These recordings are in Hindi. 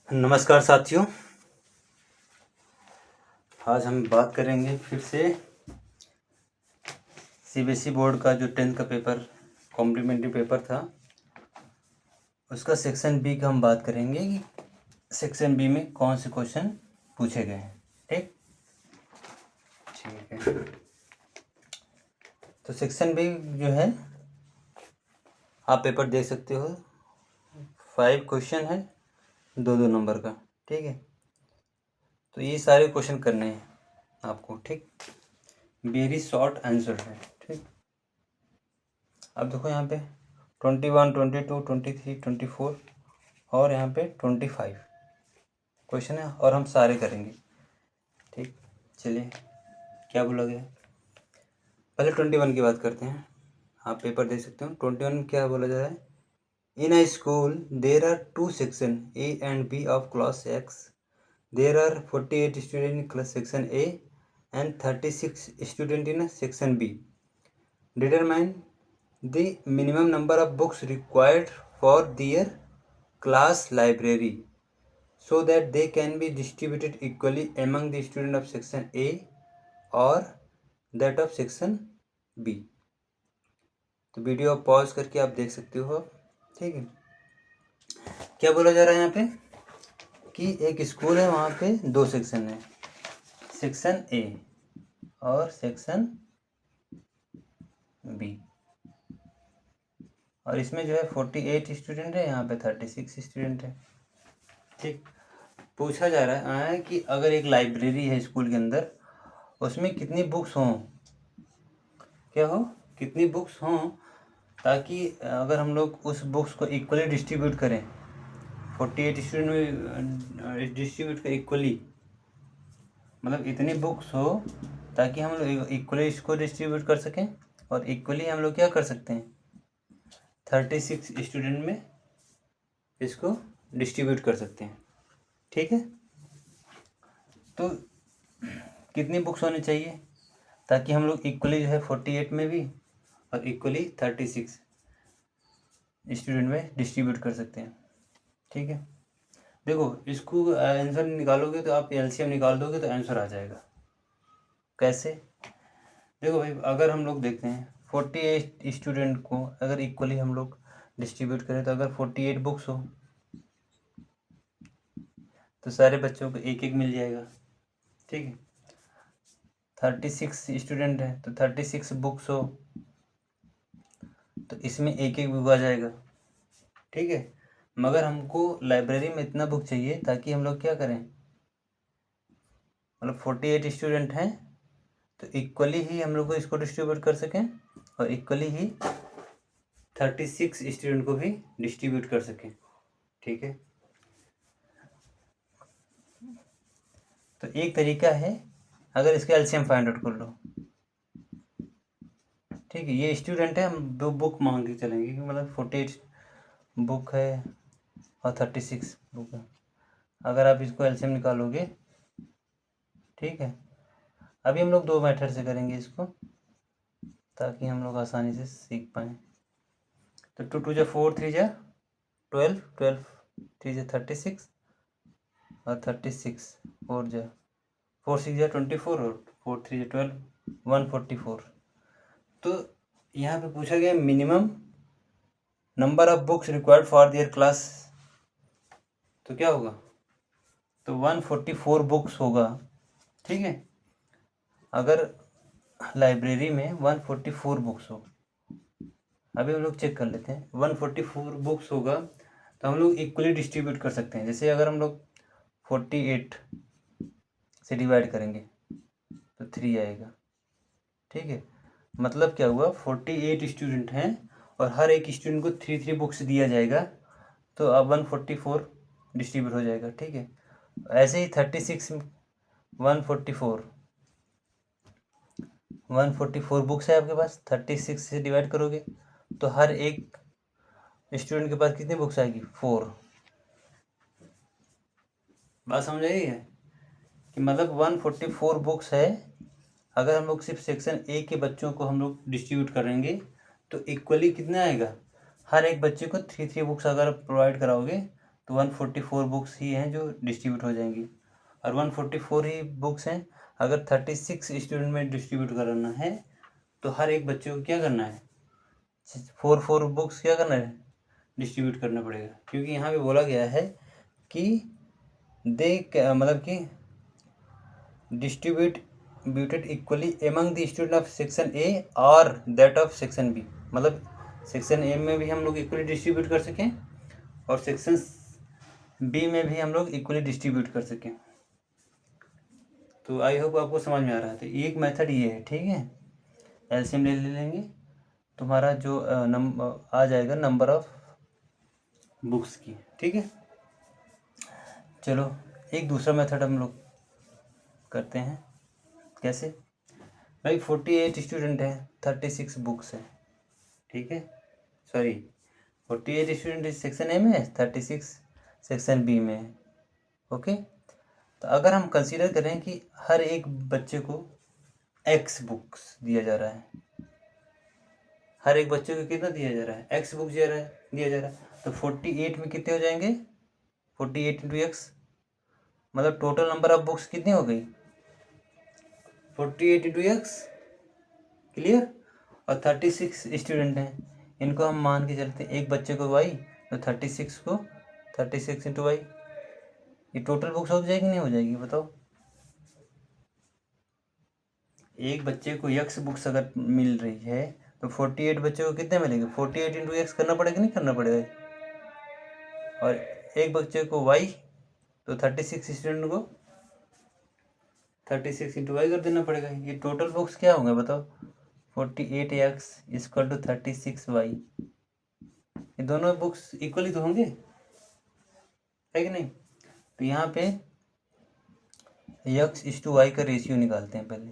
नमस्कार साथियों, आज हम बात करेंगे फिर से सीबीएसई बोर्ड का जो 10th का पेपर कॉम्प्लीमेंट्री पेपर था उसका सेक्शन बी का हम बात करेंगे कि सेक्शन बी में कौन से क्वेश्चन पूछे गए हैं। ठीक है। तो सेक्शन बी जो है आप पेपर देख सकते हो, 5 क्वेश्चन है, 2-2 नंबर का। ठीक है, तो ये सारे क्वेश्चन करने हैं आपको। ठीक, वेरी शॉर्ट आंसर है। ठीक, अब देखो यहाँ पे 21, 22, 23, 24 और यहाँ पे 25 क्वेश्चन है और हम सारे करेंगे। ठीक, चलिए क्या बोला गया, पहले 21 की बात करते हैं। आप पेपर देख सकते हो। 21 में क्या बोला जा रहा है, in a school there are 2 section A and B of class X, there are 48 student in class section A and 36 student in section B, determine the minimum number of books required for their class library so that they can be distributed equally among the student of section A or that of section B। तो वीडियो आप पॉज करके आप देख सकते हो। ठीक है, क्या बोला जा रहा है यहाँ पे कि एक स्कूल है, वहाँ पे 2 सेक्शन है, सेक्शन ए और सेक्शन बी, और इसमें जो है 48 स्टूडेंट है, यहाँ पे 36 स्टूडेंट है। ठीक, पूछा जा रहा है कि अगर एक लाइब्रेरी है स्कूल के अंदर, उसमें कितनी बुक्स हों, क्या हो, कितनी बुक्स हों, ताकि अगर हम लोग उस बुक्स को इक्वली डिस्ट्रीब्यूट करें, 48 स्टूडेंट में डिस्ट्रीब्यूट करें इक्वली, मतलब इतनी बुक्स हो ताकि हम लोग इक्वली इसको डिस्ट्रीब्यूट कर सकें और इक्वली हम लोग क्या कर सकते हैं, 36 स्टूडेंट में इसको डिस्ट्रीब्यूट कर सकते हैं। ठीक है, तो कितनी बुक्स होनी चाहिए ताकि हम लोग इक्वली जो है 48 में भी और इक्वली 36 स्टूडेंट में डिस्ट्रीब्यूट कर सकते हैं। ठीक है, देखो इसको आंसर निकालोगे तो आप एलसीएम निकाल दोगे तो आंसर आ जाएगा। कैसे, देखो भाई, अगर हम लोग देखते हैं 48 स्टूडेंट को अगर इक्वली हम लोग डिस्ट्रीब्यूट करें तो अगर 48 बुक्स हो तो सारे बच्चों को एक एक मिल जाएगा। ठीक है, 36 स्टूडेंट है तो 36 बुक्स हो तो इसमें एक एक बुक आ जाएगा। ठीक है, मगर हमको लाइब्रेरी में इतना बुक चाहिए ताकि हम लोग क्या करें, मतलब 48 स्टूडेंट हैं तो इक्वली ही हम लोग को इसको डिस्ट्रीब्यूट कर सकें और इक्वली ही 36 स्टूडेंट को भी डिस्ट्रीब्यूट कर सकें। ठीक है, तो एक तरीका है, अगर इसका एलसीएम फाइंड आउट कर लो। ठीक है, ये स्टूडेंट है, हम दो बुक मांग के चलेंगे कि मतलब 48 बुक है और 36 बुक है। अगर आप इसको एलसीएम निकालोगे, ठीक है, अभी हम लोग 2 मेथड से करेंगे इसको ताकि हम लोग आसानी से सीख पाएँ। तो 2 2 जा 4, 3 जा 12, 12 3 जा 36 और 36 4 जा 4 6 जा 24 और 4 3 जा 12, 144। तो यहाँ पे पूछा गया minimum number of books required for their class, तो क्या होगा, तो 144 बुक्स होगा। ठीक है, अगर लाइब्रेरी में 144 बुक्स हो, अभी हम लोग चेक कर लेते हैं, 144 बुक्स होगा तो हम लोग इक्वली डिस्ट्रीब्यूट कर सकते हैं। जैसे अगर हम लोग 48 से डिवाइड करेंगे तो 3 आएगा। ठीक है, मतलब क्या हुआ, 48 स्टूडेंट हैं और हर एक स्टूडेंट को 3 बुक्स दिया जाएगा तो अब 144 डिस्ट्रीब्यूट हो जाएगा। ठीक है, ऐसे ही 36 144 बुक्स है आपके पास, 36 से डिवाइड करोगे तो हर एक स्टूडेंट के पास कितनी बुक्स आएगी, 4। बात समझ आई है कि मतलब 144 बुक्स है। अगर हम लोग सिर्फ सेक्शन ए के बच्चों को हम लोग डिस्ट्रीब्यूट करेंगे तो इक्वली कितना आएगा, हर एक बच्चे को 3 बुक्स अगर प्रोवाइड कराओगे तो 144 बुक्स ही हैं जो डिस्ट्रीब्यूट हो जाएंगी। और 144 ही बुक्स हैं, अगर 36 स्टूडेंट में डिस्ट्रीब्यूट कराना है तो हर एक बच्चे को क्या करना है, 4 बुक्स क्या करना है, डिस्ट्रीब्यूट करना पड़ेगा। क्योंकि यहाँ पे बोला गया है कि मतलब कि distributed equally among the student of section A और दैट ऑफ सेक्शन बी। मतलब सेक्शन ए में भी हम लोग इक्वली डिस्ट्रीब्यूट कर सकें और सेक्शन बी में भी हम लोग इक्वली डिस्ट्रीब्यूट कर सकें। तो आई होप आपको समझ में आ रहा है। तो एक मेथड ये है, ठीक है। एलसीएम ले लेंगे, तुम्हारा जो आ जाएगा नंबर ऑफ बुक्स की, ठीक है। चलो एक दूसरा मेथड हम लोग करते हैं। कैसे भाई, 48 स्टूडेंट हैं, 36 बुक्स हैं, ठीक है। सॉरी, 48 स्टूडेंट सेक्शन ए में है, 36 सेक्शन बी में है, ओके। तो अगर हम कंसीडर करें कि हर एक बच्चे को एक्स बुक्स दिया जा रहा है, हर एक बच्चे को कितना दिया जा रहा है, एक्स बुक दिया जा रहा है, तो 48 में कितने हो जाएंगे, 48 इंटू एक्स, मतलब टोटल नंबर ऑफ बुक्स कितनी हो गई, 48 इंटू एक्स, क्लियर। और 36 स्टूडेंट हैं, इनको हम मान के चलते हैं एक बच्चे को वाई, तो 36 को 36 इंटू वाई, ये टोटल बुक्स हो जाएगी नहीं हो जाएगी, बताओ। एक बच्चे को एक्स बुक्स अगर मिल रही है तो 48 बच्चे को कितने मिलेंगे, 48 इंटू एक्स करना पड़ेगा नहीं करना पड़ेगा। और एक बच्चे को वाई, तो 36 स्टूडेंट को 36 इंटू वाई कर देना पड़ेगा। ये टोटल बुक्स क्या होंगे बताओ, 48x इक्वल टू 36y। ये दोनों बुक्स इक्वली तो होंगे, है कि नहीं। तो यहाँ पे x इस टू वाई का रेशियो निकालते हैं पहले।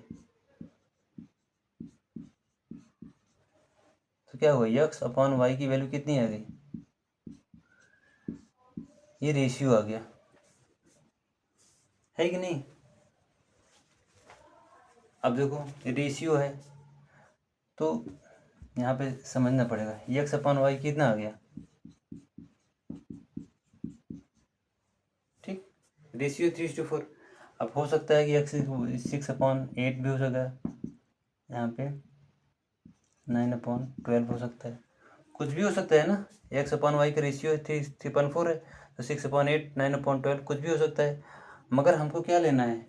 तो क्या हुआ, x अपॉन वाई की वैल्यू कितनी आ गई, ये रेशियो आ गया, है कि नहीं। अब देखो रेशियो है तो यहाँ पे समझना पड़ेगा, x अपॉन वाई कितना आ गया, ठीक, रेशियो 3:4। अब हो सकता है कि x 6/8 भी हो सकता है, यहाँ पे 9/12 हो सकता है, कुछ भी हो सकता है ना। x अपॉन वाई का रेशियो 3.4 है, तो 6/8 9/12 कुछ भी हो सकता है। मगर हमको क्या लेना है,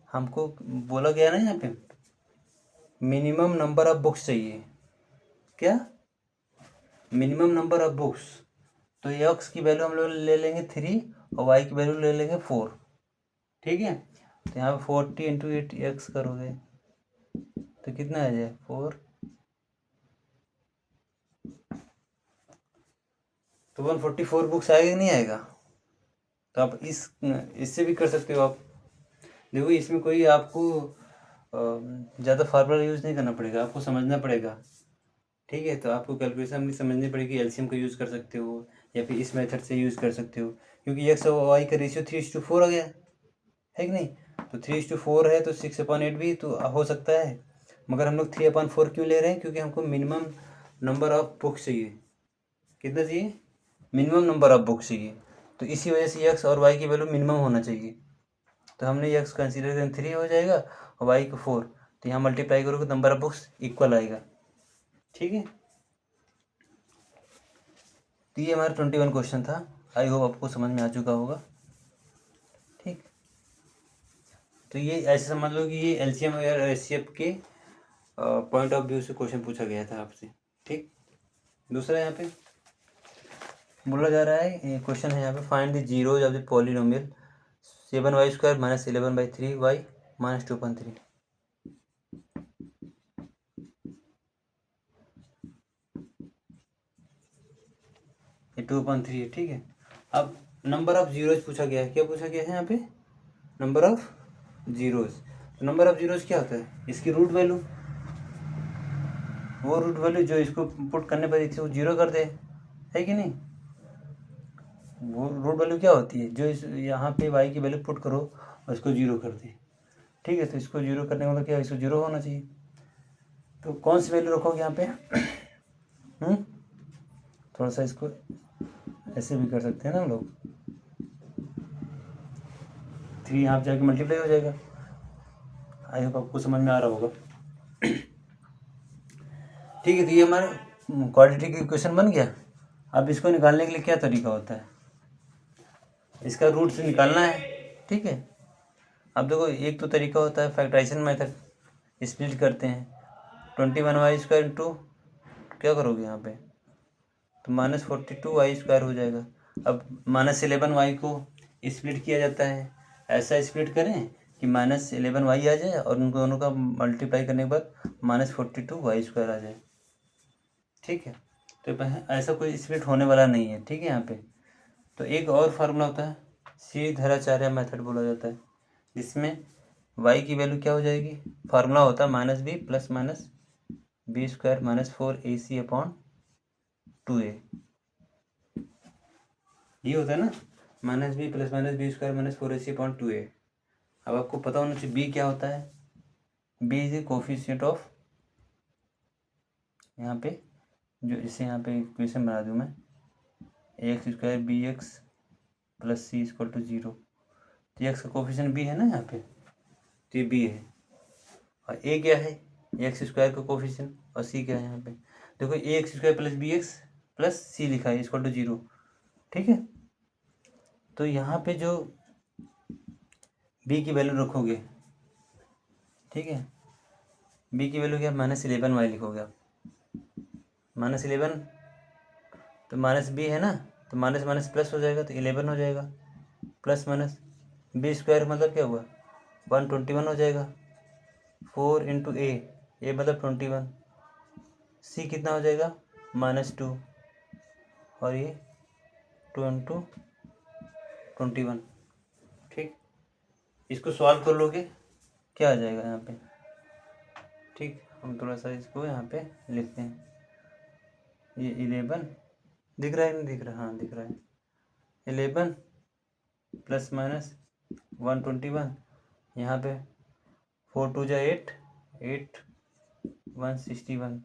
हमको बोला गया ना यहाँ पे मिनिमम नंबर ऑफ बुक्स चाहिए, क्या, मिनिमम नंबर ऑफ बुक्स। तो x की वैल्यू हम लोग ले लेंगे 3 और y की वैल्यू ले लेंगे 4, ठीक है। तो यहाँ पे 40 इंटू 8 एक्स करोगे तो कितना आ जाए 4, तो 144 बुक्स आएगा कि नहीं आएगा। तो आप इससे भी कर सकते हो आप। देखो इसमें कोई आपको ज़्यादा फार्मूला यूज़ नहीं करना पड़ेगा, आपको समझना पड़ेगा, ठीक है। तो आपको कैलकुलेशन भी समझनी पड़ेगी, एलसीएम का यूज़ कर सकते हो या फिर इस मेथड से यूज़ कर सकते हो। क्योंकि एक्स और वाई का रेशियो 3:4 आ गया, है कि नहीं। तो 3:4 है तो 6/8 भी तो हो सकता है। मगर हम लोग 3/4 क्यों ले रहे हैं, क्योंकि हमको मिनिमम नंबर ऑफ बुक्स चाहिए, कितना चाहिए, मिनिमम नंबर ऑफ बुक्स चाहिए। तो इसी वजह से एक्स और वाई की वैल्यू मिनिमम होना चाहिए। तो हमने एक्स कंसिडर करें 3 हो जाएगा और वाई को 4, तो यहाँ मल्टीप्लाई करोगे नंबर ऑफ बुक्स इक्वल आएगा, ठीक है। तो ये हमारा 21 क्वेश्चन था, आई होप आपको समझ में आ चुका होगा, ठीक। तो ये ऐसे समझ लो कि ये एलसीएम और एचसीएफ के पॉइंट ऑफ व्यू से क्वेश्चन पूछा गया था आपसे, ठीक। दूसरा यहाँ पे बोला जा रहा है, क्वेश्चन है यहाँ पे, find the zeros of the polynomial 7y² - 11/3y - 2.3। ये 2.3 है, ठीक है। अब नंबर ऑफ जीरोज पूछा गया है, क्या पूछा गया है यहाँ पे, नंबर ऑफ जीरोज। तो नंबर ऑफ जीरोज क्या होता है, इसकी रूट वैल्यू, वो रूट वैल्यू जो इसको पुट करने पर इसे वो जीरो कर दे, है कि नहीं। वो रूट वैल्यू क्या होती है, जो इस यहाँ पे वाई की वैल्यू पुट करो और इसको जीरो कर दे, ठीक है। तो इसको जीरो करने का मतलब क्या है, इसको जीरो होना चाहिए। तो कौन सी वैल्यू रखोगे यहाँ पे थोड़ा सा इसको ऐसे भी कर सकते हैं ना हम लोग। 3 यहाँ पे जाके मल्टीप्लाई हो जाएगा। आई होप आपको समझ में आ रहा होगा। ठीक है, तो ये हमारा क्वाड्रेटिक इक्वेशन बन गया। अब इसको निकालने के लिए क्या तरीका होता है, इसका रूट से निकालना है। ठीक है, अब देखो एक तो तरीका होता है फैक्टराइजेशन मेथड, स्प्लिट करते हैं। 21y² इंटू क्या करोगे यहाँ पे, तो -42y² हो जाएगा। अब -11y को स्प्लिट किया जाता है, ऐसा स्प्लिट करें कि -11y आ जाए और उनको दोनों का मल्टीप्लाई करने के बाद -42y² आ जाए। ठीक है, तो ऐसा कोई स्प्लिट होने वाला नहीं है। ठीक है, यहाँ पे तो एक और फार्मूला होता है श्रीधराचार्य मेथड बोला जाता है, जिसमें y की वैल्यू क्या हो जाएगी, फार्मूला होता है -b plus -b² -4ac upon 2a। ये होता है ना, -b plus -b² -4ac upon 2a। अब आपको पता होना चाहिए b क्या होता है। b is a coefficient of, यहाँ पे जो इसे यहाँ पे इक्वेशन बना दूँ मैं, ax² bx plus c equal to 0। तो एक्स का कोफिशिएंट b है ना यहाँ पे, तो ये b है। और a क्या है, x² का कोफिशिएंट, और c क्या है यहाँ पे, देखो ax² plus bx plus c लिखा है इक्वल टू 0। ठीक है, तो यहाँ पे जो b की वैल्यू रखोगे, ठीक है, b की वैल्यू क्या, -11y लिखोगे आप। -11 तो -b है ना, तो माइनस माइनस प्लस हो जाएगा, तो 11 हो जाएगा। प्लस माइनस b² मतलब क्या हुआ, 121 हो जाएगा। 4 इंटू a मतलब 21, c कितना हो जाएगा -2, और ये 2 इंटू 21। ठीक, इसको सॉल्व कर लोगे क्या आ जाएगा यहाँ पे। ठीक, हम थोड़ा सा इसको यहाँ पे लिखते हैं। ये 11 दिख रहा है, नहीं दिख रहा, हाँ दिख रहा है। 11 प्लस माइनस 121, यहाँ पे 4 2 जा 8, 8 161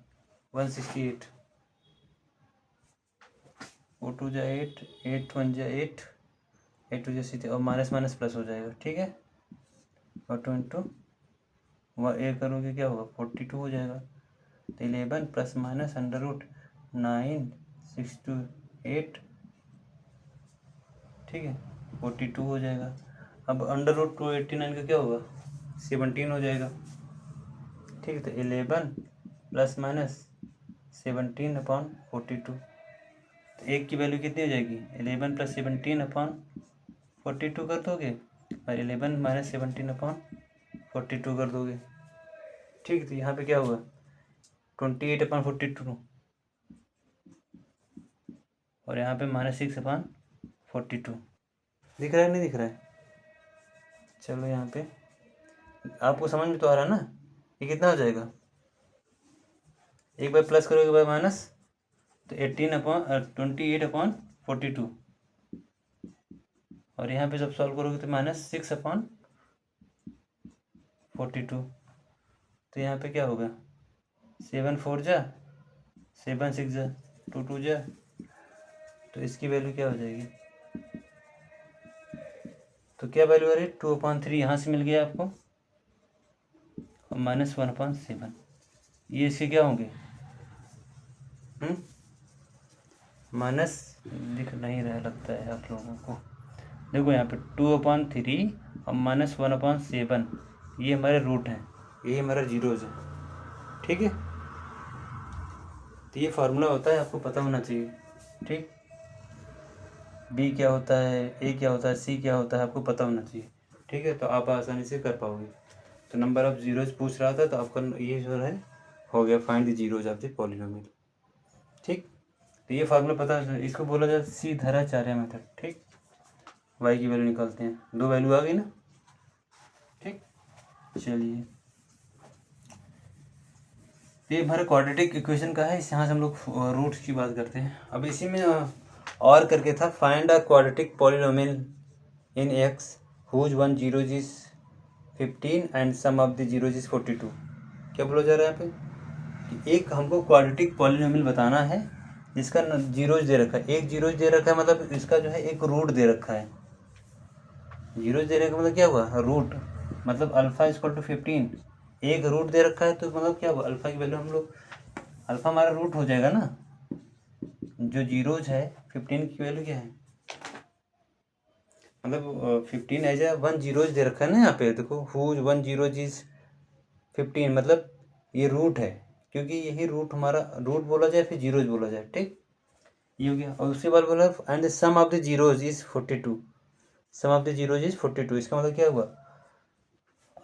168, 4 2 जा 8, 8 1 जा 8, 8 2 जा 60, और माइनस माइनस प्लस हो जाएगा। ठीक है, और 2 इंटू ए करोगे क्या होगा, 42 हो जाएगा। तो 11 प्लस माइनस √9 6 2 8, ठीक है, 42 हो जाएगा। अब √289 का क्या होगा, 17 हो जाएगा। ठीक है, तो 11 प्लस माइनस 17 अपॉन 42, तो एक की वैल्यू कितनी हो जाएगी, 11 प्लस 17 अपॉन 42 कर दोगे, और 11 माइनस 17 अपॉन 42 कर दोगे। ठीक, तो यहाँ पे क्या होगा, 28 अपॉन 42, और यहाँ पे -6 अपॉन 42। दिख रहा है नहीं दिख रहा है, चलो यहाँ पे आपको समझ में तो आ रहा है ना, ये कितना हो जाएगा, एक बार प्लस करोगे, एक बार माइनस, तो 28 अपॉन 42, और यहाँ पे जब सॉल्व करोगे तो -6 अपॉन 42। तो यहाँ पे क्या होगा, 7 4 जा 7 6 जा 2 2 जा, तो इसकी वैल्यू क्या हो जाएगी, तो क्या वैल्यू आ रही है, 2/3 यहाँ से मिल गया आपको, और -1/7, ये इसके क्या होंगे, माइनस दिख नहीं रहा लगता है आप लोगों को। देखो यहाँ पे 2/3 और -1/7, ये हमारे रूट हैं, ये हमारा जीरोज है। ठीक है, तो ये फार्मूला होता है, आपको पता होना चाहिए। ठीक, b क्या होता है, a क्या होता है, c क्या होता है, आपको पता होना चाहिए। ठीक है, तो आप आसानी से कर पाओगे। तो नंबर ऑफ जीरोज पूछ रहा था, तो आपका ये जो है हो गया, find the zeros of the polynomial. ठीक, तो ये फार्मूला पता है, इसको बोला जाता है श्रीधराचार्य मेथड। ठीक, y की वैल्यू निकालते हैं, 2 वैल्यू आ गई ना। ठीक, चलिए, ये हमारे क्वाड्रेटिक इक्वेशन का है, यहाँ से हम लोग रूट्स की बात करते हैं। अब इसी में और करके था, find a quadratic polynomial in x whose one zeros is 15 and sum of the zeros is 42। क्या बोला जा रहा है यहाँ पे, कि एक हमको क्वाड्रेटिक पॉलिनोमियल बताना है इसका जीरोज दे रखा है, एक जीरोज दे रखा है, मतलब इसका जो है एक रूट दे रखा है। जीरोज दे रखा मतलब क्या हुआ, रूट, मतलब अल्फा इक्वल टू 15, एक रूट दे रखा है तो मतलब क्या हुआ, अल्फा की वैल्यू हम लोग, अल्फा हमारा रूट हो जाएगा ना। जो जीरोज है 15 की वैल्यू क्या है, मतलब 15 एज ए 1 जीरोज दे रखा है ना यहाँ पे, देखो हुज 1 जीरोज इज 15, मतलब ये रूट है, क्योंकि यही रूट हमारा, रूट बोला जाए फिर जीरोज बोला जाए, ठीक, ये हो गया। और उसके बाद बोला and the sum of the zeros is 42, sum of the zeros is 42, इसका मतलब क्या हुआ,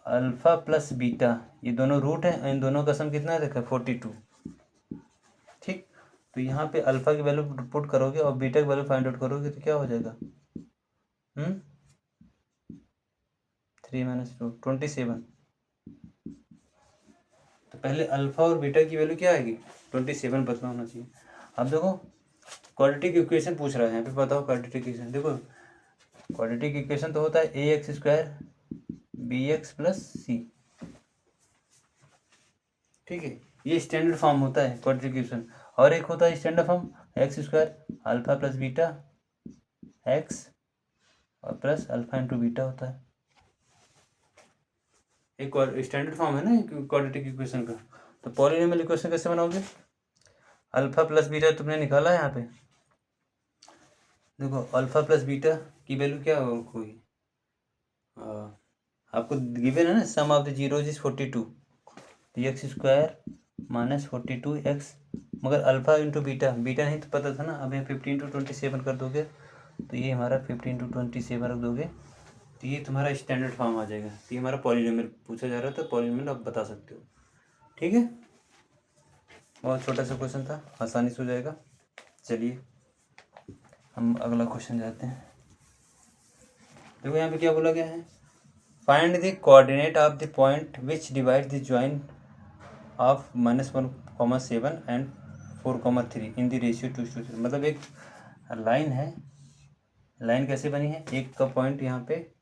अल्फा प्लस बीटा, ये दोनों रूट है, इन दोनों का सम कितना रखा है 42, ठीक। तो यहाँ पे अल्फा की वैल्यू पुट करोगे और बीटा की वैल्यू फाइंड आउट करोगे तो क्या हो जाएगा, 3 - 2 27। तो पहले अल्फा और बीटा की वैल्यू क्या आएगी, 27 पता होना चाहिए। अब देखो क्वाड्रेटिक इक्वेशन पूछ रहा है यहाँ पे, बताओ क्वाड्रेटिक इक्वेशन, देखो क्वाड्रेटिक इक्वेशन तो होता है ax² bx + c, ठीक है, ये स्टैंडर्ड फॉर्म होता है क्वाड्रेटिक इक्वेशन। और एक होता है standard form x² alpha plus beta x और प्लस अल्फा इंटू बीटा होता है, एक स्टैंडर्ड फॉर्म है ना क्वाड्रेटिक इक्वेशन का। तो पॉलिनोमियल इक्वेशन कैसे बनाओगे, अल्फा प्लस बीटा तुमने निकाला है यहाँ पे, देखो अल्फा प्लस बीटा की वैल्यू क्या होगा, कोई आपको गिवन है ना, sum of the zeros is 42, x² - 42x, मगर अल्फा इंटू बीटा, बीटा नहीं तो पता था ना, अब यहाँ 15 × 27 कर दोगे तो ये हमारा 15 × 27 रख दोगे तो ये तुम्हारा स्टैंडर्ड फॉर्म आ जाएगा। तो ये हमारा पॉलिनोमियल पूछा जा रहा है, तो पॉलिनोमियल आप बता सकते हो, ठीक है। बहुत छोटा सा क्वेश्चन था, आसानी से हो जाएगा। चलिए हम अगला क्वेश्चन जाते हैं। देखो यहाँ पे क्या बोला गया है, find the coordinate of the point which divide the join of -1,7 and 4,3 in the ratio 2:3, मतलब एक लाइन है, लाइन कैसे बनी है, एक का पॉइंट यहाँ पे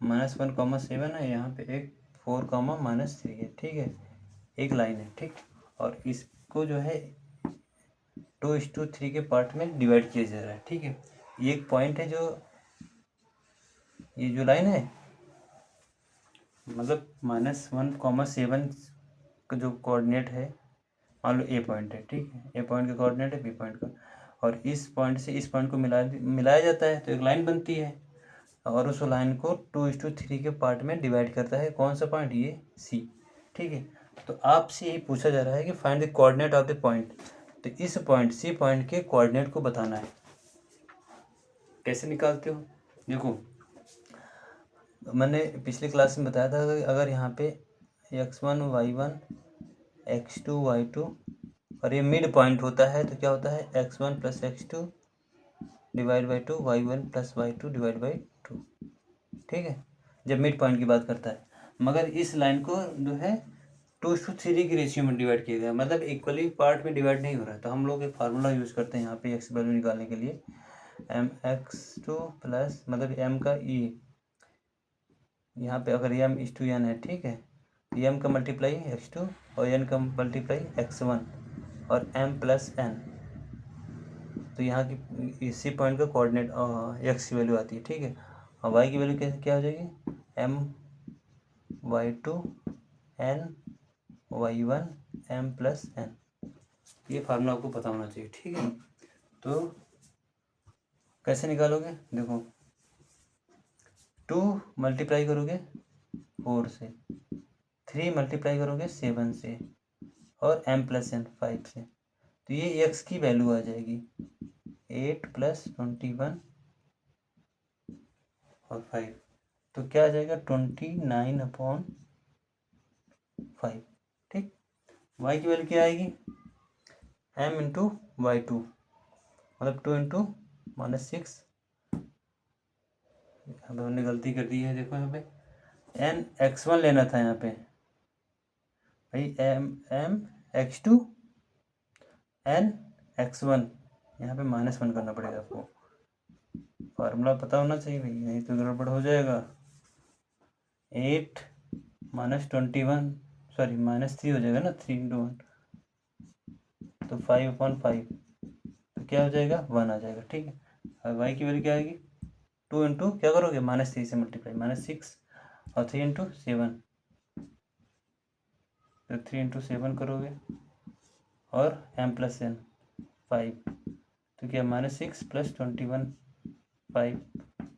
-1,7 है, यहाँ पे एक 4,-3 है, ठीक है, एक लाइन है, ठीक। और इसको जो है 2:3 के पार्ट में डिवाइड किया जा रहा है, ठीक है। ये एक पॉइंट है, जो ये जो लाइन है, मतलब -1,7 का जो कोऑर्डिनेट है, मान लो ए पॉइंट है, ठीक है, ए पॉइंट का कोऑर्डिनेट है बी पॉइंट का, और इस पॉइंट से इस पॉइंट को मिलाया जाता है तो एक लाइन बनती है, और उस लाइन को 2:3 के पार्ट में डिवाइड करता है, कौन सा पॉइंट, ये सी, ठीक है। तो आपसे यही पूछा जा रहा है कि find the coordinate of the point, तो इस पॉइंट सी पॉइंट के कोऑर्डिनेट को बताना है। कैसे निकालते हो, देखो मैंने पिछले क्लास में बताया था कि अगर यहाँ पे x1 y1 x2 y2 और ये मिड पॉइंट होता है तो क्या होता है, x1 + x2 divide by 2 y1 + y2 divide by 2, ठीक है, जब मिड पॉइंट की बात करता है। मगर इस लाइन को जो है 2:3 की रेशियो में डिवाइड किया गया, मतलब इक्वली पार्ट में डिवाइड नहीं हो रहा है। तो हम लोग एक फार्मूला यूज़ करते हैं यहाँ पे एक्स वैल्यू निकालने के लिए, mx2 प्लस, मतलब m का e, यहाँ पे अगर m/n है, ठीक है, तो m का मल्टीप्लाई x2 और n का मल्टीप्लाई x1 और m + n, तो यहाँ की इसी पॉइंट का कोऑर्डिनेट x की वैल्यू आती है, ठीक है। और y की वैल्यू कैसे क्या हो जाएगी, my2 n y1 m + n, ये फार्मूला आपको पता होना चाहिए, ठीक है। तो कैसे निकालोगे, देखो 2 मल्टीप्लाई करोगे 4 से, 3 मल्टीप्लाई करोगे 7 से, और m + n 5 से, तो ये x की वैल्यू आ जाएगी 8 + 21 और 5, तो क्या आ जाएगा 29/5, ठीक। y की वैल्यू क्या आएगी, m × y2, मतलब 2 × -6, अब हमने गलती कर दी है, देखो यहाँ पे n x1 लेना था, यहाँ पे भाई m x2 n x1, यहाँ पे -1 करना पड़ेगा आपको, फार्मूला पता होना चाहिए भाई, नहीं तो गड़बड़ हो जाएगा। 8 - 21, सॉरी -3 हो जाएगा ना, 3 × 1, तो 5/5, क्या हो जाएगा 1 आ जाएगा, ठीक है। और वाई की वैल्यू क्या आएगी 2 इंटू क्या करोगे -3 से मल्टीप्लाई -6 और 3 इंटू 7, तो 3 इंटू 7 करोगे और m+n 5, तो क्या -6 + 21 5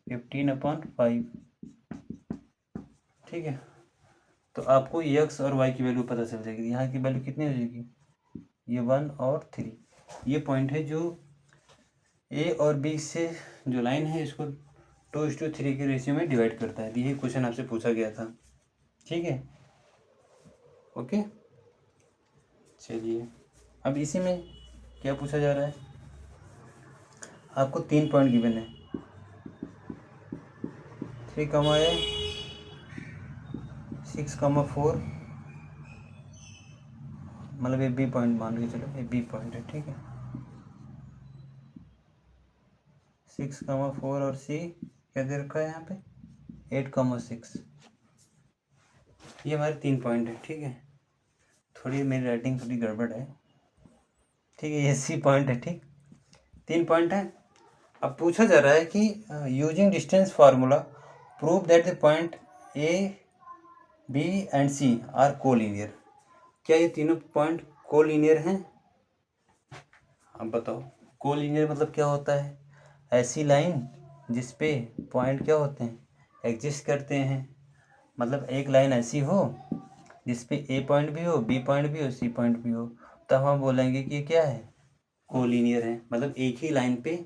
15/5, ठीक है। तो आपको x और y की वैल्यू पता चल जाएगी। यहाँ की वैल्यू कितनी हो जाएगी, ये 1 और 3। ये पॉइंट है जो ए और बी से जो लाइन है इसको 2:3 के रेशियो में डिवाइड करता है। ये क्वेश्चन आपसे पूछा गया था, ठीक है, ओके। चलिए अब इसी में क्या पूछा जा रहा है, आपको 3 पॉइंट गिवन है 3, 6, 4, मतलब ये बी पॉइंट मान के चलो, ये बी पॉइंट है, ठीक है। 6, 4 और सी क्या दे रखा है यहाँ पे 8, 6, ये हमारे 3 पॉइंट है, ठीक है। थोड़ी मेरी राइटिंग थोड़ी गड़बड़ है, ठीक है। ये सी पॉइंट है, ठीक, 3 पॉइंट है। अब पूछा जा रहा है कि using distance formula prove that the point A B and C are collinear. क्या ये तीनों पॉइंट कोलिनियर हैं? अब बताओ कोलिनियर मतलब क्या होता है, ऐसी लाइन जिसपे पॉइंट क्या होते हैं एग्जिस्ट करते हैं। मतलब एक लाइन ऐसी हो जिसपे ए पॉइंट भी हो, बी पॉइंट भी हो, सी पॉइंट भी हो, तब हम बोलेंगे कि ये क्या है कोलिनियर है। मतलब एक ही लाइन पे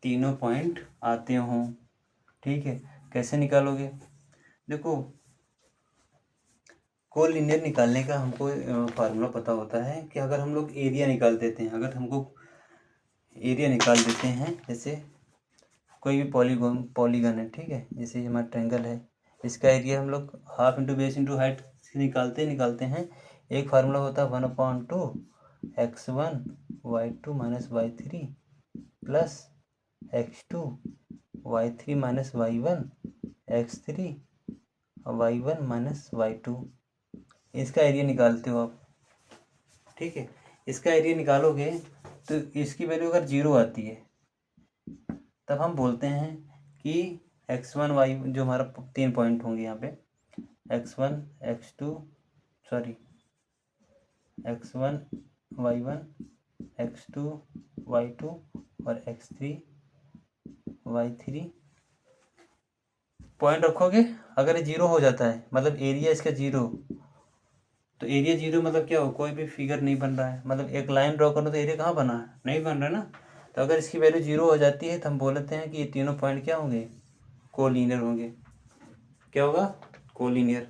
तीनों पॉइंट आते हों, ठीक है। कैसे निकालोगे, देखो कोलिनियर निकालने का हमको फार्मूला पता होता है कि अगर हम लोग एरिया निकाल देते हैं, अगर हमको एरिया निकाल देते हैं, जैसे कोई भी पॉलीगन है, ठीक है, जैसे हमारा ट्रायंगल है, इसका एरिया हम लोग half into base into height से निकालते हैं। एक फार्मूला होता है 1/2 x1 y2 - y3 plus x2 y3 - y1 x3 y1 - y2, इसका एरिया निकालते हो आप, ठीक है। इसका एरिया निकालोगे तो इसकी वैल्यू अगर 0 आती है तब हम बोलते हैं कि x1 y जो हमारा 3 पॉइंट होंगे यहाँ पे x1 x2 sorry x1 y1 x2 y2 और x3 y3 पॉइंट रखोगे। अगर ये 0 हो जाता है मतलब एरिया इसका 0, तो एरिया 0 मतलब क्या हो, कोई भी फिगर नहीं बन रहा है, मतलब एक लाइन ड्रॉ करो तो एरिया कहाँ बना है, नहीं बन रहा है ना। तो अगर इसकी वैल्यू 0 हो जाती है तो हम बोलते हैं कि ये तीनों पॉइंट क्या होंगे कोलिनियर होंगे। क्या होगा कोलिनियर।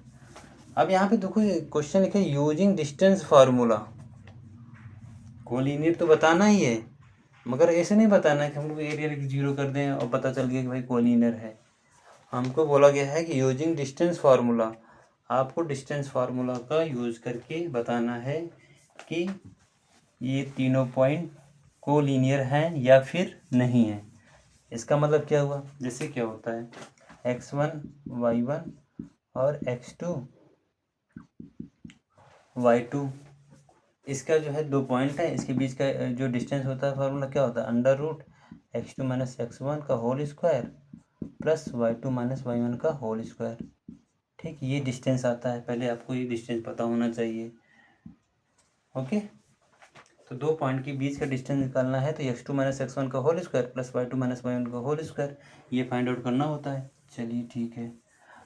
अब यहाँ पे देखो क्वेश्चन लिखे यूजिंग डिस्टेंस फार्मूला, कोलिनियर तो बताना ही है, मगर ऐसे नहीं बताना है कि हम लोग एरिया 0 कर दें और पता चल गया कि भाई कोलिनियर है। हमको बोला गया है कि यूजिंग डिस्टेंस फार्मूला, आपको डिस्टेंस फार्मूला का यूज़ करके बताना है कि ये तीनों पॉइंट कोलिनियर हैं या फिर नहीं है। इसका मतलब क्या हुआ, जैसे क्या होता है x1 y1 और x2 y2, इसका जो है 2 पॉइंट है, इसके बीच का जो डिस्टेंस होता है फार्मूला क्या होता है √x2 - x1 का whole square plus y2 - y1 का होल स्क्वायर, ठीक। ये डिस्टेंस आता है, पहले आपको ये डिस्टेंस पता होना चाहिए, ओके। तो 2 पॉइंट के बीच का डिस्टेंस निकालना है तो x2 - x1 का whole square plus y2 - y1 का होल स्क्वायर, ये फाइंड आउट करना होता है। चलिए ठीक है।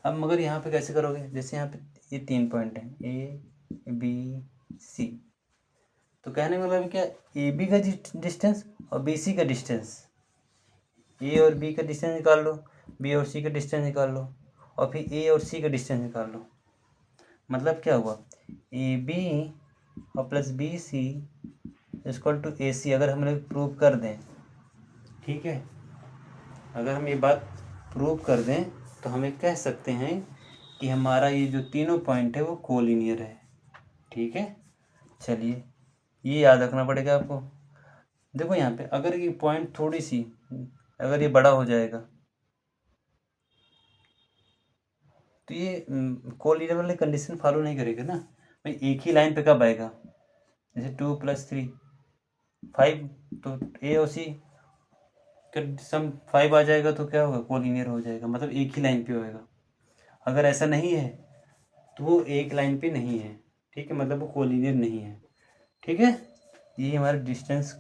अब मगर यहाँ पे कैसे करोगे, जैसे यहाँ पे ये 3 पॉइंट हैं A B C, तो कहने का मतलब क्या ए बी का डिस्टेंस और बी सी का डिस्टेंस, ए और बी का डिस्टेंस निकाल लो, बी और सी का डिस्टेंस निकाल लो और फिर ए और सी का डिस्टेंस निकाल लो। मतलब क्या हुआ ए बी और plus B C equal to A C, अगर हम लोग प्रूव कर दें, ठीक है, अगर हम ये बात प्रूव कर दें तो हमें कह सकते हैं कि हमारा ये जो तीनों पॉइंट है वो कोलिनियर है, ठीक है। चलिए ये याद रखना पड़ेगा आपको। देखो यहाँ पे अगर ये पॉइंट थोड़ी सी अगर ये बड़ा हो जाएगा तो ये कोलिनियर वाली कंडीशन फॉलो नहीं करेगा ना भाई, एक ही लाइन पे कब आएगा, जैसे 2 + 3 5, तो ए और सी का सम 5 आ जाएगा तो क्या होगा, कोलिनियर हो जाएगा, मतलब एक ही लाइन पे होएगा। अगर ऐसा नहीं है तो वो एक लाइन पे नहीं है, ठीक है, मतलब वो कोलिनियर नहीं है, ठीक है। ये हमारा डिस्टेंस,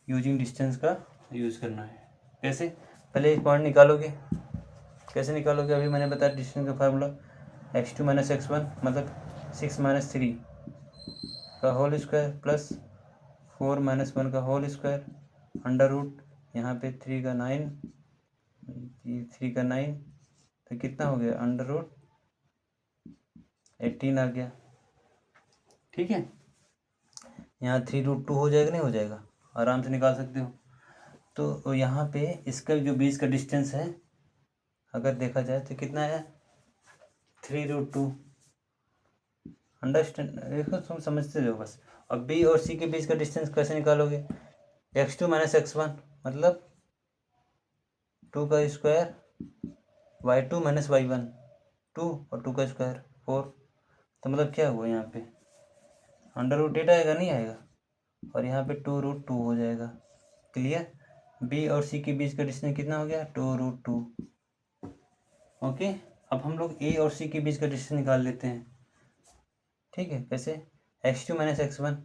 यूजिंग डिस्टेंस का यूज़ करना है। कैसे, पहले एक पॉइंट निकालोगे, कैसे निकालोगे, अभी मैंने बताया डिस्टेंस का फार्मूला x2 - x1 मतलब 6 - 3 का होल स्क्वायर प्लस 4 - 1 का होल स्क्वायर अंडर रूट, यहाँ पे 3 का 9, ये 3 का 9, तो कितना हो गया, अंडर रूट 18 आ गया, ठीक है। यहाँ 3√2 हो जाएगा, नहीं हो जाएगा, आराम से निकाल सकते हो। तो यहाँ पे इसका जो बीच का डिस्टेंस है अगर देखा जाए तो कितना है, 3√2। अंडरस्टैंड, देखो तुम समझते हो बस। अब बी और सी के बीच का डिस्टेंस कैसे निकालोगे, x2 - x1 मतलब 2 का स्क्वायर, y2 - y1 2 और 2 का स्क्वायर 4, तो मतलब क्या हुआ यहाँ पे, अंडर रूट 8 आएगा, नहीं आएगा, और यहाँ पे 2√2 हो जाएगा। क्लियर, बी और सी के बीच का डिस्टेंस कितना हो गया, 2√2। ओके, अब हम लोग ए और सी के बीच का डिस्टेंस निकाल लेते हैं, ठीक है। कैसे, x2 - x1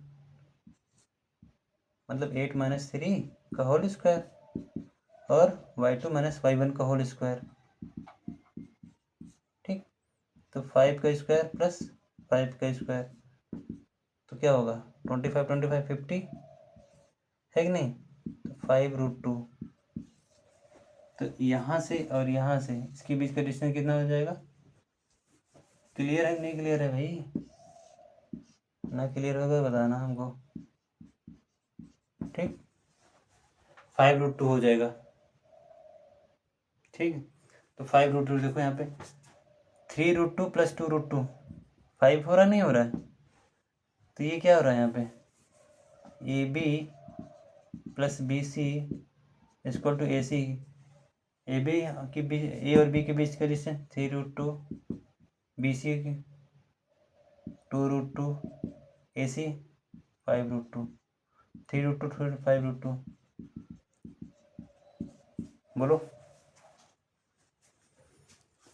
मतलब 8 - 3 का होल स्क्वायर और y2 - y1 का होल स्क्वायर, ठीक। तो 5 का स्क्वायर प्लस 5 का स्क्वायर, तो क्या होगा, 25 25 50 है कि नहीं, तो 5√2। तो यहाँ से और यहाँ से इसके बीच का डिस्टेंस कितना हो जाएगा, क्लियर है नहीं क्लियर है भाई, ना क्लियर होगा बताना हमको, ठीक। 5√2 हो जाएगा, ठीक है। तो 5√2 देखो यहाँ पे 3√2 प्लस 2√2 5 हो रहा नहीं हो रहा है, तो ये क्या हो रहा है यहाँ पे, A B plus B C equal to A C, A B के बीच, ए और बी के बीच का डिस्टेंस 3√2, बी सी की 2√2, ए सी 5√2, 3√2 5√2, बोलो।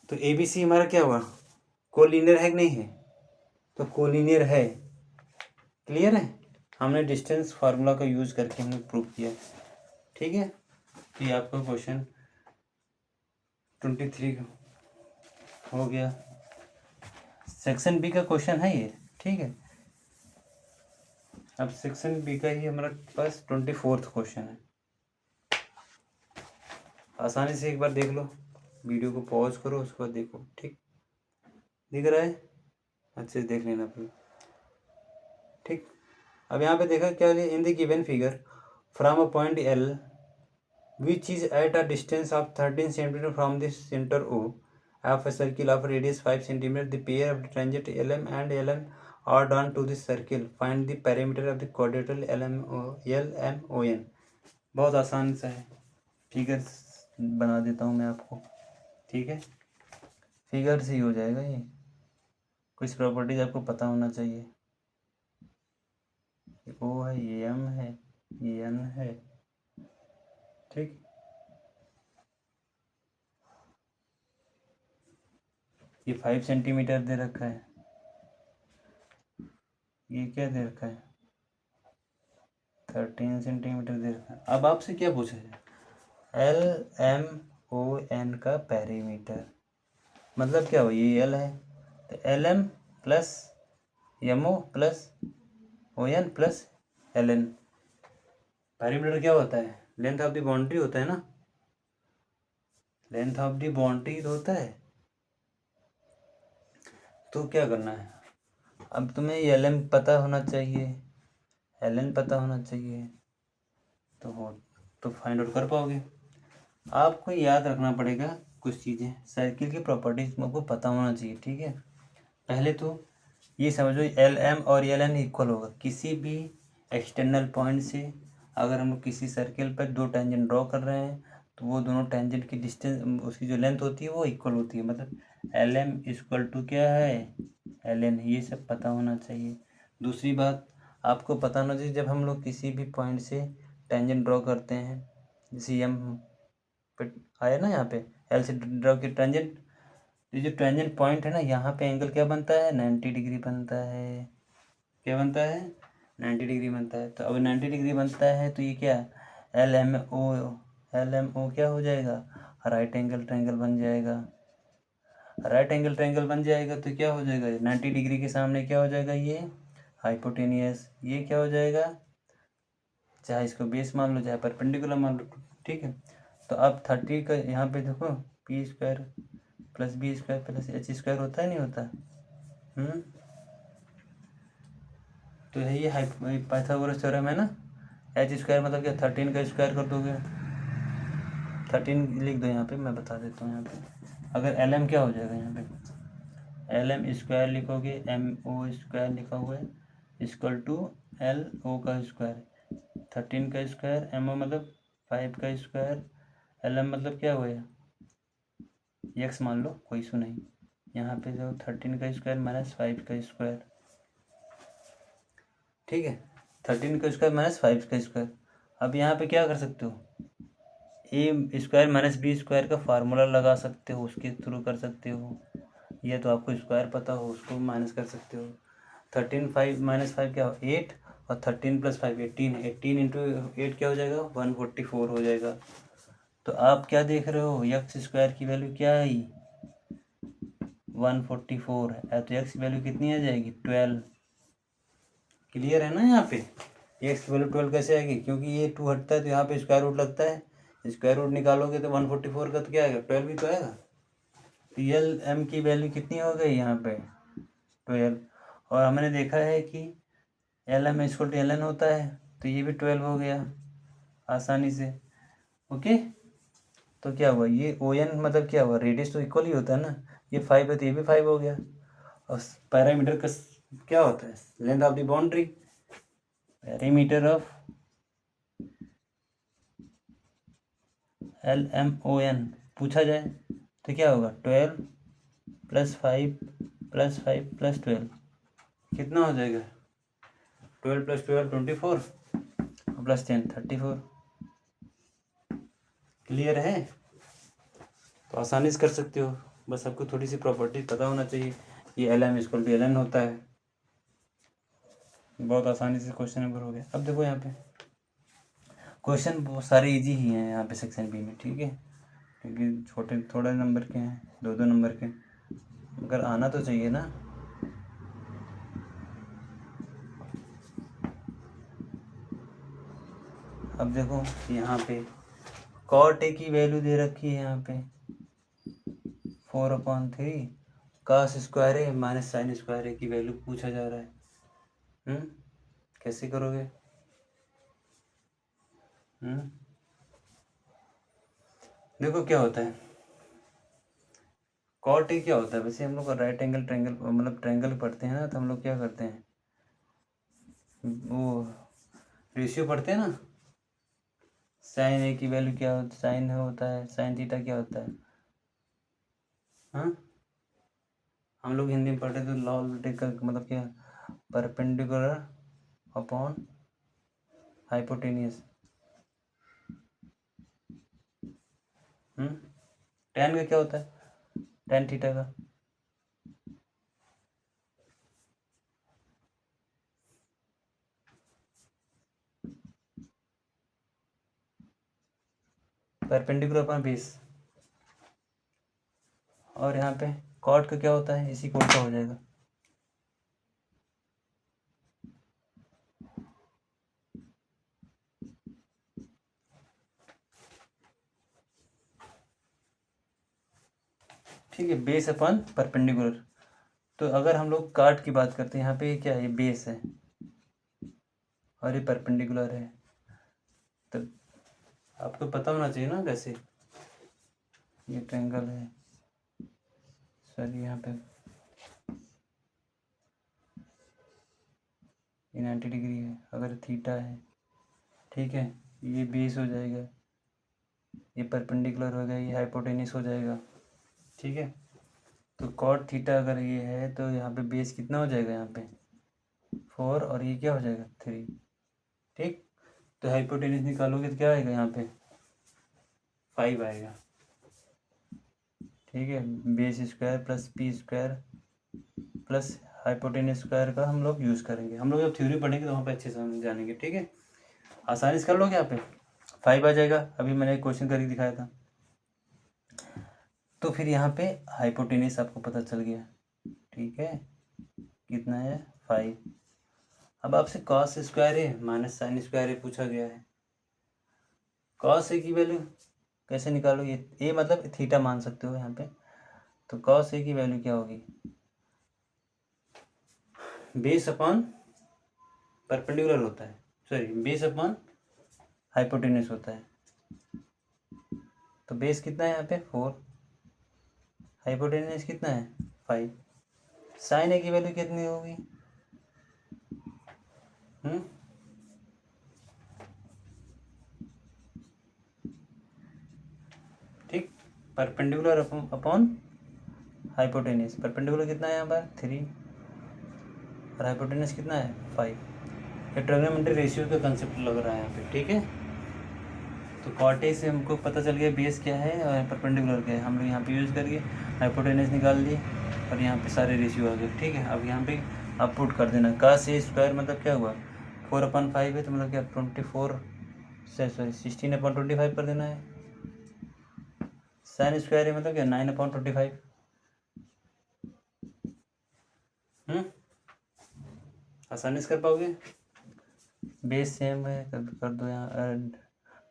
तो ए बी सी हमारा क्या हुआ, कोलिनियर है कि नहीं है, तो कोलिनियर है, क्लियर है। हमने डिस्टेंस फार्मूला का यूज़ करके हमने प्रूव किया, ठीक है। ये आपका क्वेश्चन 23 हो गया, सेक्शन बी का क्वेश्चन है ये, ठीक है। अब सेक्शन बी का ही हमारा पास 24th क्वेश्चन है, आसानी से एक बार देख लो, वीडियो को पॉज करो उसके बाद देखो, ठीक। दिख रहा है, अच्छे से देख लेना फिर, ठीक। अब यहाँ पे देखा क्या है, in the given figure from a point L which is at a distance of 13 cm from the center O of a circle of radius 5 cm. The pair of the tangent LM and LN are drawn to the circle. Find the perimeter of the quadrilateral LMON. बहुत आसान सा है, फिगर बना देता हूँ मैं आपको, ठीक है। फिगर से ही हो जाएगा ये, कुछ प्रॉपर्टीज आपको पता होना चाहिए, ओ है, ये एम है, ये एन है, ठीक। ये 5 सेंटीमीटर दे रखा है, ये क्या दे रखा है, 13 सेंटीमीटर दे रखा है। अब आपसे क्या पूछा है, LMON का पेरीमीटर, मतलब क्या हो, ये एल है तो LM plus MO plus ON plus LN। Perimeter क्या होता है, लेंथ ऑफ द बाउंड्री होता है ना, लेंथ ऑफ द बाउंड्री होता है। तो क्या करना है, अब तुम्हें LM पता होना चाहिए, LN पता होना चाहिए, तो फाइंड आउट कर पाओगे। आपको याद रखना पड़ेगा कुछ चीज़ें, सर्किल की प्रॉपर्टीज आपको पता होना चाहिए, ठीक है। पहले तो ये समझो LM और LN इक्वल होगा, किसी भी एक्सटर्नल पॉइंट से अगर हम किसी सर्किल पर दो टेंजेंट ड्रॉ कर रहे हैं तो वो दोनों टेंजेंट की डिस्टेंस, उसकी जो लेंथ होती है वो इक्वल होती है, मतलब LM इक्वल टू क्या है LN, ये सब पता होना चाहिए। दूसरी बात, आपको पता होना चाहिए जब हम लोग किसी भी पॉइंट से टेंजेंट ड्रॉ करते हैं, जैसे एम पे आया ना, यहाँ पे एल से ड्रॉ की टेंजेंट, ये जो टेंजेंट पॉइंट है ना, यहाँ पे एंगल क्या बनता है, 90 डिग्री बनता है। क्या बनता है, 90 डिग्री बनता है। तो अब 90 डिग्री बनता है तो ये क्या, एल एम ओ क्या हो जाएगा, राइट एंगल ट्रायंगल बन जाएगा। राइट एंगल ट्रायंगल बन जाएगा तो क्या हो जाएगा, 90 डिग्री के सामने क्या हो जाएगा, ये हाइपोटेनियस। ये क्या हो जाएगा, चाहे इसको बेस मान लो चाहे परपेंडिकुलर मान लो, ठीक है। तो अब 30 का यहाँ पे देखो, P square plus B square plus H square होता है नहीं होता। तो यही पाइथागोरस थ्योरम है ना। एच स्क्वायर मतलब क्या, 13 का स्क्वायर कर दोगे, 13 लिख दो यहाँ पे, मैं बता देता हूँ यहाँ पे। अगर एल एम क्या हो जाएगा यहाँ पे, एल एम स्क्वायर लिखोगे, एम ओ स्क्वायर लिखा हुआ है इक्वल टू एल ओ का स्क्वायर, 13 का स्क्वायर, एम ओ मतलब 5 का स्क्वायर, एल एम मतलब क्या हुआ, एक्स मान लो, कोई इशू नहीं। यहाँ पे जो 13 का स्क्वायर माइनस 5 का स्क्वायर, ठीक है, 13 का स्क्वायर माइनस 5 का स्क्वायर। अब यहाँ पे क्या कर सकते हो, ए स्क्वायर माइनस बी स्क्वायर का फार्मूला लगा सकते हो, उसके थ्रू कर सकते हो, या तो आपको स्क्वायर पता हो उसको माइनस कर सकते हो। 13 5 माइनस 5 क्या हो, 8, और 13 प्लस 5 18, 18 इंटू 8 क्या हो जाएगा, 144 हो जाएगा। तो आप क्या देख रहे हो, एक्स स्क्वायर की वैल्यू क्या आई, 144 है, तो एक्स की वैल्यू कितनी आ जाएगी, 12। क्लियर है ना। यहाँ पे एक्स की वैल्यू 12 कैसे आएगी, क्योंकि ये 2 हटता है तो यहाँ पे स्क्वायर रूट लगता है, स्क्वायर रूट निकालोगे तो 144 का तो क्या आएगा, 12 भी तो आएगा। तो एल एम की वैल्यू कितनी हो गई यहाँ पे, 12। और हमने देखा है कि L M equal to L N होता है, तो ये भी 12 हो गया आसानी से। ओके, तो क्या हुआ, ये ओ एन मतलब क्या हुआ, रेडियस तो इक्वल ही होता है ना, ये 5 है तो ये भी 5 हो गया। और पैरामीटर का क्या होता है, length of the boundary, perimeter of L M O N पूछा जाए तो क्या होगा, 12 प्लस 5 प्लस 5 प्लस 12 कितना हो जाएगा, 12 प्लस 12 24 प्लस 10 34। क्लियर है। तो आसानी से कर सकते हो, बस आपको थोड़ी सी प्रॉपर्टी पता होना चाहिए। ये L M equal to L N होता है। बहुत आसानी से क्वेश्चन नंबर हो गया। अब देखो यहाँ पे क्वेश्चन बहुत सारे इजी ही हैं यहाँ पे सेक्शन बी में, ठीक है, क्योंकि छोटे थोड़े नंबर के हैं, 2-2 नंबर के, मगर आना तो चाहिए ना। अब देखो यहाँ पे कॉट ए की वैल्यू दे रखी है यहाँ पे 4/3, कास स्क्वायर ए माइनस साइन स्क्वायर ए की वैल्यू पूछा जा रहा है। कैसे करोगे। देखो क्या होता है, कॉट ए क्या होता है, वैसे हम लोग राइट एंगल ट्रायंगल मतलब ट्रायंगल पढ़ते हैं ना, तो हम लोग क्या करते हैं, वो रेशियो पढ़ते हैं ना, साइन ए की वैल्यू क्या होता है, साइन होता है, साइन थीटा क्या होता है। हाँ, हम लोग हिंदी में पढ़ते तो लॉग का मतलब क्या, परपेंडिकुलर अपॉन हाइपोटेनियस। टेन का क्या होता है, टेन थीटा का। Perpendicular upon base. और यहाँ पे कॉट का क्या होता है, इसी कोड का हो जाएगा। ठीक है, बेस अपॉन परपेंडिकुलर। तो अगर हम लोग काट की बात करते हैं, यहाँ पे क्या है, ये बेस है और ये परपेंडिकुलर है, तो आपको पता होना चाहिए ना कैसे। ये ट्रायंगल है, सॉरी यहाँ पे ये 90 डिग्री है, अगर थीटा है, ठीक है, ये बेस हो जाएगा, ये परपेंडिकुलर हो गया, ये हाइपोटेनियस हो जाएगा, ठीक है। तो कॉट थीटा अगर ये है तो यहाँ पे बेस कितना हो जाएगा, यहाँ पे 4 और ये क्या हो जाएगा 3। ठीक, तो हाइपोटेनस निकालोगे तो क्या आएगा यहाँ पे 5 आएगा। ठीक है, base square plus P square plus hypotenuse square का हम लोग यूज़ करेंगे। हम लोग जब थ्योरी पढ़ेंगे तो वहाँ पे अच्छे से समझ जानेंगे। ठीक है, आसानी से कर लोगे। यहाँ पे 5 आ जाएगा, अभी मैंने एक क्वेश्चन करके दिखाया था। तो फिर यहाँ पे हाइपोटेनस आपको पता चल गया। ठीक है, कितना है 5। अब आपसे कॉस स्क्वायर है माइनस साइन स्क्वायर है पूछा गया है। कॉस ए की वैल्यू कैसे निकालो, ये ए मतलब थीटा मान सकते हो यहाँ पे। तो कॉस ए की वैल्यू क्या होगी, बेस अपॉन परपेंडिकुलर होता है, सॉरी बेस अपॉन हाइपोटेनस होता है। तो बेस कितना है यहाँ पे 4, हाइपोटेनस कितना है 5। साइन ए की वैल्यू कितनी होगी, ठीक, परपेंडिकुलर अपॉन हाइपोटेनस। परपेंडिकुलर कितना है यहाँ पर 3 और हाइपोटेनस कितना है 5। ये ट्रिग्नोमेट्री रेशियो का कंसेप्ट लग रहा है यहाँ पे। ठीक है, तो कॉट ए से हमको पता चल गया बेस क्या है और परपेंडिकुलर क्या है। हम लोग यहाँ पे यूज़ करके हाइपोटेनस निकाल दिए और यहाँ पे सारे रेशियो आ गए। ठीक है, अब यहाँ पे आप पुट कर देना कास ए स्क्वायर मतलब क्या हुआ 4/5 है, तो मतलब क्या 24 से सॉरी 16/25 कर देना है। साइन स्क्वायर है मतलब क्या 9/25। आसानी से कर पाओगे, बेस सेम है कर दो यहाँ,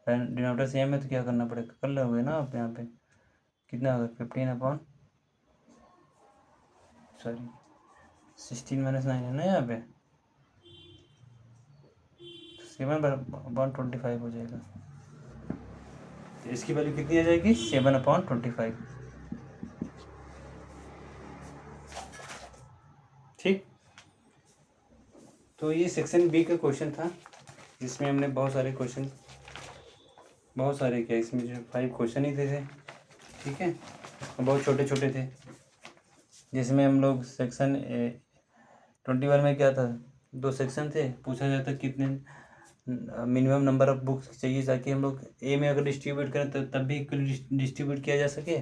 डिनोमिनेटर सेम है तो क्या करना पड़ेगा, कर लोगे ना आप। यहाँ पे कितना होगा 15 सॉरी 16 - 9 है ना यहाँ पे, 7/25 हो जाएगा। तो इसकी वैल्यू कितनी आ जाएगी 7/25। ठीक, तो ये सेक्शन बी का क्वेश्चन था, जिसमें हमने बहुत सारे क्या इसमें जो 5 क्वेश्चन ही थे। ठीक है, बहुत छोटे छोटे थे, जिसमें हम लोग सेक्शन 21 में क्या था 2 सेक्शन थे। पूछा जाता कितने मिनिमम नंबर ऑफ बुक्स चाहिए ताकि हम लोग ए में अगर डिस्ट्रीब्यूट करें तो तब भी इक्वली डिस्ट्रीब्यूट किया जा सके,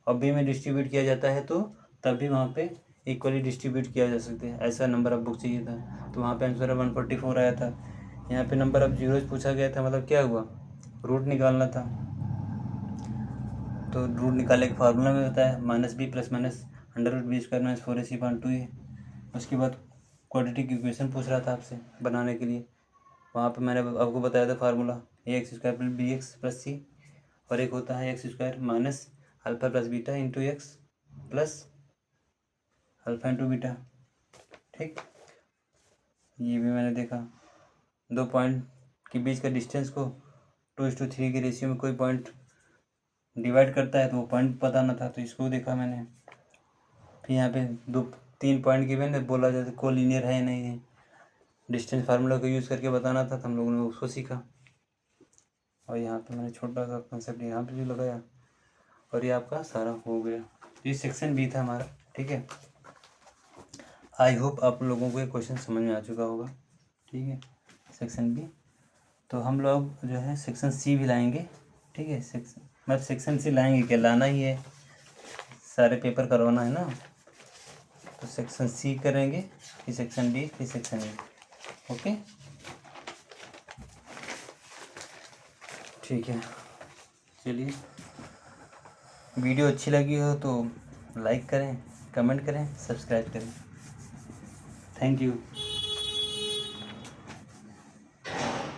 और बी में डिस्ट्रीब्यूट किया जाता है तो तब भी वहाँ पे इक्वली डिस्ट्रीब्यूट किया जा सकते हैं। ऐसा नंबर ऑफ बुक चाहिए था, तो वहाँ पे आंसर 144 आया था। यहाँ पे नंबर ऑफ जीरोज पूछा गया था, मतलब क्या हुआ रूट निकालना था। तो रूट निकालने के फार्मूला में होता है -b + -√b² - 4ac/2a। उसके बाद क्वाड्रेटिक इक्वेशन पूछ रहा था आपसे बनाने के लिए, वहाँ पे मैंने आपको बताया था फार्मूला ax² + bx + c, और एक होता है x² - α + beta × x plus α × beta. ठीक, ये भी मैंने देखा 2 पॉइंट के बीच का डिस्टेंस को 2:3 के रेशियो में कोई पॉइंट डिवाइड करता है तो वो पॉइंट बताना था, तो इसको देखा मैंने। फिर यहाँ पे 2-3 पॉइंट गिवन है, बोला जाता को लीनियर है नहीं है, डिस्टेंस फार्मूला को यूज़ करके बताना था, तो हम लोगों ने उसको सीखा। और यहाँ पे मैंने छोटा सा कंसेप्ट यहाँ पे भी लगाया, और ये आपका सारा हो गया। ये सेक्शन बी था हमारा। ठीक है, आई होप आप लोगों को ये क्वेश्चन समझ में आ चुका होगा। ठीक है, सेक्शन बी। तो हम लोग जो है सेक्शन सी भी लाएंगे। ठीक है, सेक्शन सी लाएंगे, क्या लाना ही है, सारे पेपर करवाना है ना। तो सेक्शन सी करेंगे, फिर सेक्शन बी, फिर सेक्शन ए। ओके, ठीक है, चलिए वीडियो अच्छी लगी हो तो लाइक करें, कमेंट करें, सब्सक्राइब करें। Thank you.